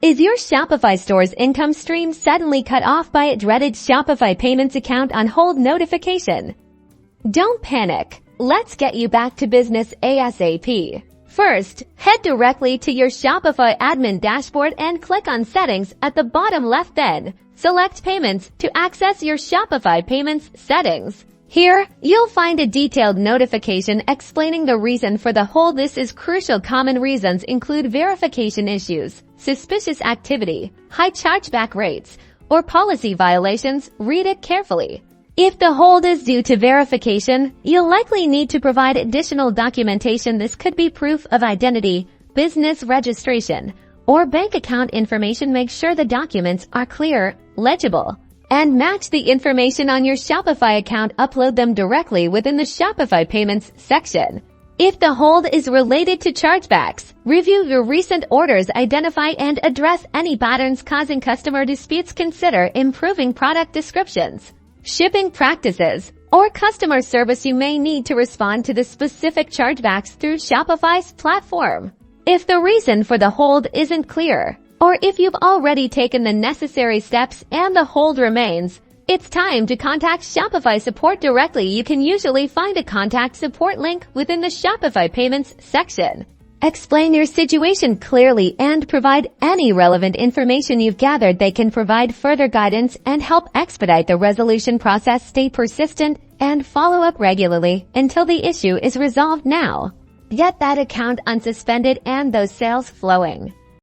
Is your Shopify store's income stream suddenly cut off by a dreaded Shopify Payments account on hold notification? Don't panic. Let's get you back to business ASAP. First, head directly to your Shopify admin dashboard and click on Settings at the bottom left, then select Payments to access your Shopify Payments settings. Here, you'll find a detailed notification explaining the reason for the hold. This is crucial. Common reasons include verification issues, suspicious activity, high chargeback rates, or policy violations. Read it carefully. If the hold is due to verification, you'll likely need to provide additional documentation. This could be proof of identity, business registration, or bank account information. Make sure the documents are clear, legible, and match the information on your Shopify account. Upload them directly within the Shopify Payments section. If the hold is related to chargebacks, review your recent orders, identify and address any patterns causing customer disputes. Consider improving product descriptions, shipping practices, or customer service. You may need to respond to the specific chargebacks through Shopify's platform. If the reason for the hold isn't clear, or if you've already taken the necessary steps and the hold remains, it's time to contact Shopify support directly. You can usually find a contact support link within the Shopify Payments section. Explain your situation clearly and provide any relevant information you've gathered. They can provide further guidance and help expedite the resolution process. Stay persistent and follow up regularly until the issue is resolved. Now, get that account unsuspended and those sales flowing.